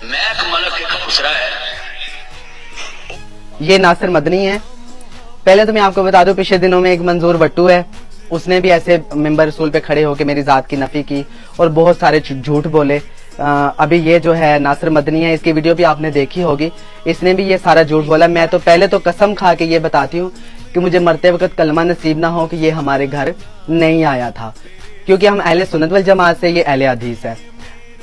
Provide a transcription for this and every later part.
Mac Malak एक खुसरा है। ये नासिर मदनी है। पहले तो मैं आपको बता दूं, पिछले दिनों में एक मंजूर भट्टू है, उसने भी ऐसे मिंबर रसूल पे खड़े होकर मेरी जात की नफी की और बहुत सारे झूठ बोले। अभी ये जो है नासिर मदनी है, इसकी वीडियो भी आपने देखी होगी, इसने भी ये सारा झूठ बोला। मैं तो पहले तो कसम खा के ये बताती हूँ कि मुझे मरते वक्त कलमा नसीब ना हो कि ये हमारे घर नहीं आया था, क्योंकि हम अहले सुन्नत वल जमात से, ये अहले हदीस है।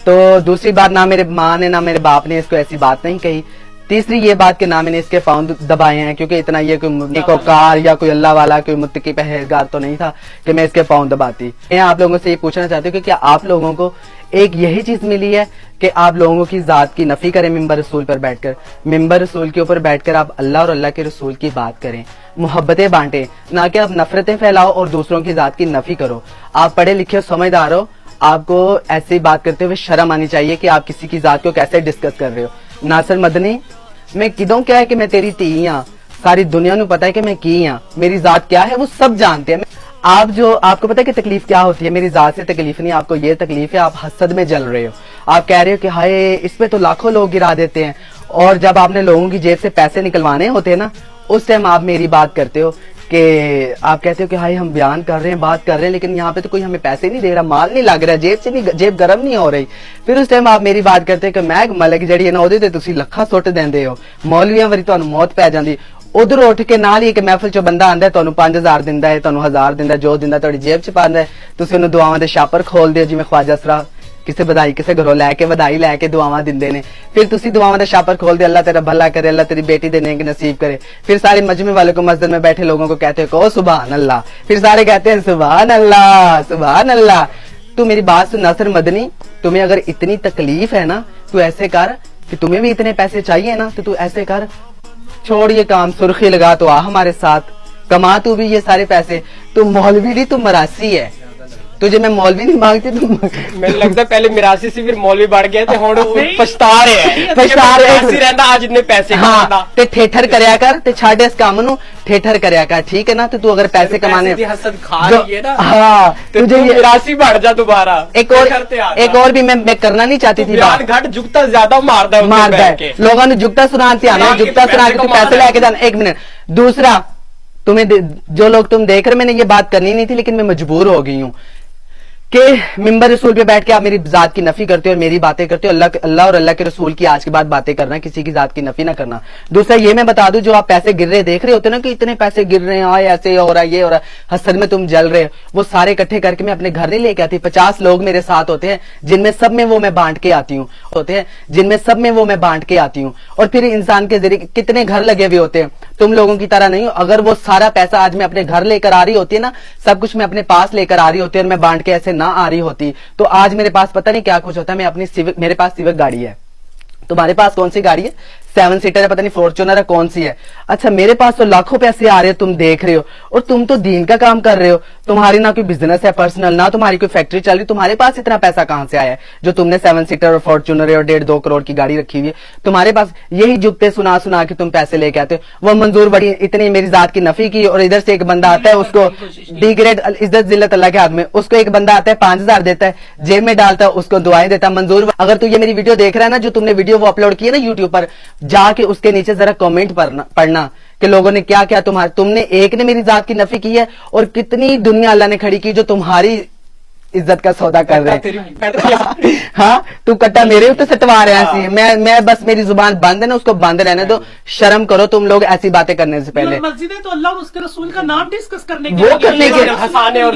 तो दूसरी बात, ना मेरे माँ ने ना मेरे बाप ने इसको ऐसी बात नहीं कही। तीसरी ये बात कि ना मैंने इसके पाँव दबाए हैं, क्योंकि इतना ये कोई कार या कोई अल्लाह वाला कोई मुत्तकी परहेजगार तो नहीं था कि मैं इसके पाँव दबाती। मैं आप लोगों से ये पूछना चाहती हूँ कि क्या आप लोगों को एक यही चीज मिली है कि आप लोगों की जात की नफी करें मिंबर रसूल पर बैठकर? मिंबर रसूल के ऊपर बैठकर आप अल्लाह और अल्लाह के रसूल की बात करें, मोहब्बतें बांटें, ना कि आप नफरतें फैलाओ और दूसरों की जात की नफी करो। आप पढ़े लिखे समझदार हो, आपको ऐसी बात करते हुए शर्म आनी चाहिए कि आप किसी की जात को कैसे डिस्कस कर रहे हो। नासिर मदनी, मैं किदों क्या है कि मैं तेरी धी हाँ, सारी दुनिया को पता है कि मैं की हाँ, मेरी जात क्या है वो सब जानते हैं। आपको पता है कि तकलीफ क्या होती है? मेरी जात से तकलीफ नहीं, आपको ये तकलीफ है, आप हसद में जल रहे हो। आप कह रहे हो कि हाय इस पे तो लाखों लोग गिरा देते हैं, और जब आपने लोगों की जेब से पैसे निकलवाने होते हैं ना, उस टाइम आप मेरी बात करते हो कि आप कहते हो कि हाय हम बयान कर रहे हैं, बात कर रहे हैं, लेकिन यहाँ पे तो कोई हमें पैसे नहीं दे रहा, माल नहीं लग रहा, जेब से नहीं, जेब गर्म नहीं हो रही। फिर उस टाइम आप मेरी बात करते हो कि मैं मलक जड़ी है ना ਉਹਦੇ ਤੇ ਤੁਸੀਂ ਲੱਖਾਂ ਸੁੱਟ ਦਿੰਦੇ ਹੋ, ਮੌਲਵੀਆਂ ਵਾਰੀ ਤੁਹਾਨੂੰ ਮੌਤ ਪੈ ਜਾਂਦੀ। ਉਧਰ ਉੱਠ ਕੇ ਨਾਲ ਹੀ ਇੱਕ ਮਹਿਫਲ ਚੋਂ ਬੰਦਾ ਆਂਦਾ, ਤੁਹਾਨੂੰ 5000 ਦਿੰਦਾ ਹੈ, ਤੁਹਾਨੂੰ 1000 ਦਿੰਦਾ, ਜੋ ਦਿੰਦਾ ਤੁਹਾਡੀ ਜੇਬ ਚ ਪਾਉਂਦਾ ਹੈ, ਤੁਸੀਂ ਉਹਨੂੰ ਦੁਆਵਾਂ ਦੇ ਛਾਪਰ ਖੋਲਦੇ ਹੋ, ਜਿਵੇਂ ख्वाजा ਸਰਾ ਕਿਸੇ ਵਧਾਈ ਕਿਸੇ ਘਰੋਂ ਲੈ ਕੇ ਵਧਾਈ ਲੈ ਕੇ ਦੁਆਵਾਂ ਦਿੰਦੇ ਨੇ। ਫਿਰ ਤੁਸੀਂ ਦੁਆਵਾਂ ਦਾ ਛਾਪਰ खोलते, अल्लाह तेरा भला करे, अल्लाह तेरी बेटी दे नेक नसीब करे। फिर सारे मजमे वालों को, मस्जिद में बैठे लोगों को कहते हो कहो सुभान अल्लाह, फिर सारे कहते हैं सुभान अल्लाह सुभान अल्लाह। तू मेरी बात सुन नासिर मदनी, तुम्हें अगर इतनी तकलीफ है ना, तू ऐसे कर कि तुम्हें भी इतने पैसे चाहिए ना, तो तू ऐसे कर, छोड़ ये काम, सुर्खी लगा तो आ हमारे साथ, कमा तू भी ये सारे पैसे। तू मौलवी नहीं, तू मरासी है, तुझे मैं मौलवी नहीं मांगती। तुम ਮੈਨੂੰ ਲੱਗਦਾ ਪਹਿਲੇ ਮਿਰਾਸੀ ਸੀ, ਫਿਰ ਮੌਲਵੀ ਬਣ ਗਏ ਤੇ ਹੁਣ ਪਛਤਾ ਰਹੇ ਰਹਿੰਦਾ ਅੱਜ ਇੰਨੇ ਪੈਸੇ ਕਮਾਉਂਦਾ। ਤੇ ਠੇਠਰ ਕਰਿਆ ਕਰ ਤੇ ਛੱਡ ਇਸ ਕੰਮ ਨੂੰ, ਠੇਠਰ ਕਰਿਆ ਕਰ, ठीक है ना? तो तू अगर पैसे कमाने ਦੀ ਹਸਦ ਖਾ ਰਹੀ ਹੈ ना, हाँ तुझे मिरासी बढ़ जा दोबारा। एक और भी मैं करना नहीं चाहती थी, बयान घट जुगता ज्यादा मारदा है लोगों ने जुगता सुना जुगता सुना के पैसे लेके जाना। एक मिनट, दूसरा, तुम्हें जो लोग तुम देख रहे, मैंने ये बात करनी नहीं थी, लेकिन मैं मजबूर हो गई हूँ कि मिंबर रसूल पे बैठ के आप मेरी जात की नफी करते हो और मेरी बातें करते हो। अल्लाह और अल्लाह के रसूल की आज के बाद बातें करना, किसी की जात की नफी ना करना। दूसरा ये मैं बता दूं, जो आप पैसे गिर रहे देख रहे होते ना कि इतने पैसे गिर रहे हैं, ऐसे हो रहा है, ये हो रहा है, हसद में तुम जल रहे हो, वो सारे इकट्ठे करके मैं अपने घर नहीं लेके आती। 50 लोग मेरे साथ होते हैं, जिनमें सब में वो मैं बांट के आती हूँ, जिनमें सब में वो मैं बांट के आती हूँ। और फिर इंसान के जरिए कितने घर लगे हुए होते हैं, तुम लोगों की तरह नहीं हो। अगर वो सारा पैसा आज मैं अपने घर लेकर आ रही होती है ना, सब कुछ मैं अपने पास लेकर आ रही होती है और मैं बांट के ऐसे ना आ रही होती, तो आज मेरे पास पता नहीं क्या कुछ होता है। मैं अपनी सिविक, मेरे पास सिविक गाड़ी है, तुम्हारे पास कौन सी गाड़ी है? 7 सीटर है, पता नहीं फॉर्च्यूनर है, कौन सी है? अच्छा, मेरे पास तो लाखों पैसे आ रहे हैं, तुम देख रहे हो, और तुम तो दीन का काम कर रहे हो। तुम्हारी ना कोई बिजनेस है पर्सनल, ना तुम्हारी कोई फैक्ट्री चल रही, तुम्हारे पास इतना पैसा कहां से आया है जो तुमने 7 सीटर और फॉर्च्यूनर और 1.5-2 करोड़ की गाड़ी रखी हुई है? तुम्हारे पास यही जुगते सुना सुना के तुम पैसे लेके आते हो। वो मंजूर बड़ी इतनी मेरी जात की नफी की, और इधर से एक बंदा आता है, उसको डी ग्रेड इज्जत जिल्लत अल्लाह के हाथ में, उसको एक बंदा आता है 5000 देता है, जेब में डालता है, उसको दुआएं देता है। मंजूर, अगर तू ये मेरी वीडियो देख रहा है ना, जो तुमने वीडियो वो अपलोड की है ना यूट्यूब पर, जाके उसके नीचे जरा कमेंट पढ़ना कि लोगों ने क्या क्या तुमने एक ने मेरी जात की नफी की है, और कितनी दुनिया अल्लाह ने खड़ी की जो तुम्हारी इज्जत का सौदा कर रहे हैं। हाँ, तू कट्टा मेरे ऊपर सटवा रहे हैं। मैं बस, मेरी जुबान बंद है ना, उसको बंद रहने दो। शर्म करो तुम लोग ऐसी बातें करने से पहले। मस्जिद है तो अल्लाह और उसके रसूल का नाम डिस्कस करने के, वो करने के, हंसाने और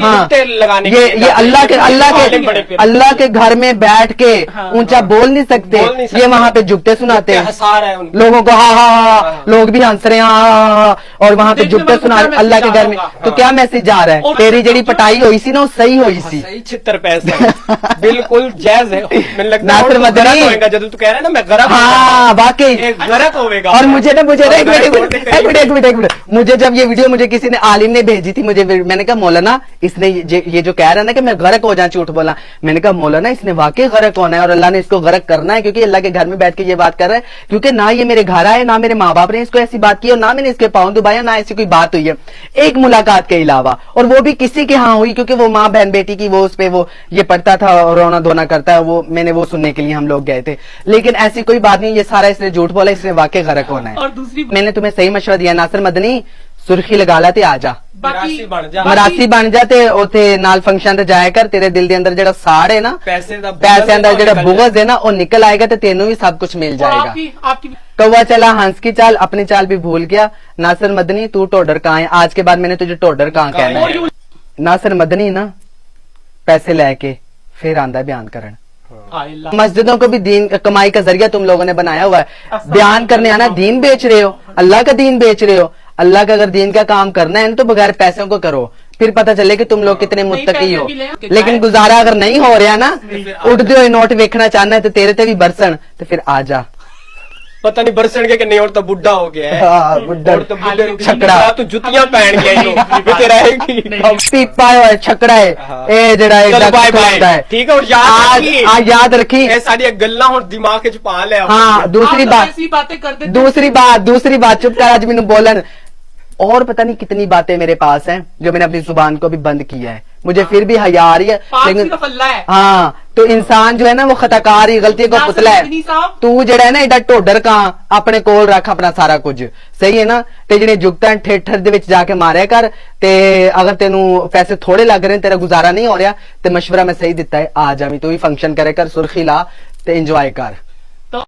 लगाने, ये अल्लाह के घर में बैठ के ऊंचा बोल नहीं सकते, ये वहाँ पे जुगते सुनाते हैं लोगों को। हाँ, लोग भी हंस रहे हैं, हाँ, और वहाँ पे जुगते सुना अल्लाह के घर में। तो क्या मैसेज जा रहा है? तेरी जड़ी पटाई हुई सी ना, वो सही हुई सी, 76 पैसे बिल्कुल जायज है। मैंने लगता है नासिर मदनी होगा जब तू कह रहा है ना मैं गरक, हाँ वाकई गरक होगा। और मुझे एक मिनट, मुझे जब ये वीडियो मुझे किसी ने आलिम ने भेजी थी, मुझे, मैंने कहा मौलाना इसने ये जो कह रहा है ना कि मैं गरक हो जाऊं, झूठ बोला, मैंने कहा मौलाना इसने वाकई गरक होना है और अल्लाह ने इसको गरक करना है, क्योंकि अल्लाह के घर में बैठ के ये बात कर रहा है। क्योंकि ना ये मेरे घर आए, ना मेरे माँ बाप ने इसको ऐसी बात की, और ना मैंने इसके पाँव दुबाया, ना ऐसी कोई बात हुई है एक मुलाकात के अलावा, और वो भी किसी के यहाँ हुई, क्योंकि वो माँ बहन बेटी की वो उस पे वो ये पढ़ता था और रोना धोना करता है, वो मैंने वो सुनने के लिए हम लोग गए थे। लेकिन ऐसी कोई बात नहीं, ये सारा इसने झूठ बोला, इसने वाकई गरक होना है। और दूसरी मैंने तुम्हें सही मशवरा दिया नासिर मदनी, सुर्खी लगा ला ते आ जा, ਮਰਾਸੀ ਬਣ ਜਾ ਮਰਾਸੀ ਬਣ ਜਾ ਤੇ ਉਥੇ ਨਾਲ ਫੰਕਸ਼ਨ ਤੇ ਜਾਇਆ ਕਰ। ਤੇਰੇ ਦਿਲ ਦੇ ਅੰਦਰ ਜਿਹੜਾ ਸਾੜ ਹੈ ਨਾ, ਪੈਸੇ ਦਾ ਪੈਸਿਆਂ ਦਾ ਜਿਹੜਾ ਬੁਗਜ਼ ਹੈ ਨਾ, ਉਹ ਨਿਕਲ ਆਏਗਾ ਤੇ ਤੈਨੂੰ ਵੀ ਸਭ ਕੁਝ ਮਿਲ ਜਾਏਗਾ। आपकी कौवा चला हंस की चाल, अपनी चाल भी भूल गया। नासिर मदनी तू टोडर कहाँ है, आज के बाद मैंने तुझे टोडर कहाँ कहना है। नासिर मदनी ना पैसे लेके फिर आंदा बयान करन। मस्जिदों को भी दीन कमाई का जरिया तुम लोगों ने बनाया हुआ है। बयान करने आना दीन बेच रहे हो, अल्लाह का दीन बेच रहे हो। अल्लाह का अगर दीन का काम करना है ना तो बगैर पैसों को करो, फिर पता चले कि तुम लोग कितने मुत्तकी हो। लेकिन गुजारा अगर नहीं हो रहा ना, उठते हुए नोट वेखना चाहना है तो तेरे ते भी बरसन, तो फिर आ जा। ਪਤਾ ਨਹੀਂ ਬਰਸਣ ਕੇ ਨਹੀਂ, ਹੁਣ ਤਾਂ ਬੁੱਢਾ ਹੋ ਗਿਆ ਹੈ। हाँ, बुड्ढा ਹੁਣ ਤਾਂ ਬੁੱਢੇ ਨੂੰ छकड़ा ਤੂੰ ਜੁੱਤੀਆਂ ਪਹਿਨ ਗਿਆ ਇਹਨੂੰ ਵੀ ਤੇਰਾ ਹੈ ਕੀ पीपा है छकड़ा है ए जड़ा एक ਚਲੋ ਬਾਏ डॉक्टर ਬਾਏ होता है। ਠੀਕ ਹੈ, ਹੁਣ ਯਾਦ आज ਰੱਖੀ आज याद रखी। ਇਹ ਸਾਡੀਆਂ ਗੱਲਾਂ ਹੁਣ ਦਿਮਾਗ 'ਚ ਪਾ ਲਿਆ। हाँ दूसरी बात, ऐसी बातें करते दूसरी बात चुप कर, आज मैंने बोलन। और पता नहीं कितनी बातें मेरे पास हैं जो मैंने अपनी जुबान को भी बंद किया है, मुझे फिर भी हया आ रही है। लेकिन है हाँ, तो इंसान जो है ना वो खताकार ही, गलती को पुतला है। तू जड़ा है ना एडा ढोडर का अपने कोल रख अपना सारा कुछ, सही है ना। ते जिहड़े जुगतां ठेठर दे विच जाके मारिया कर, ते अगर तेनू पैसे थोड़े लग रहे हैं, तेरा गुजारा नहीं हो रहा, ते मशवरा मैं सही दिता है, आ जा भी तू भी फंक्शन करे कर, सुर्खी ला ते एंजॉय कर।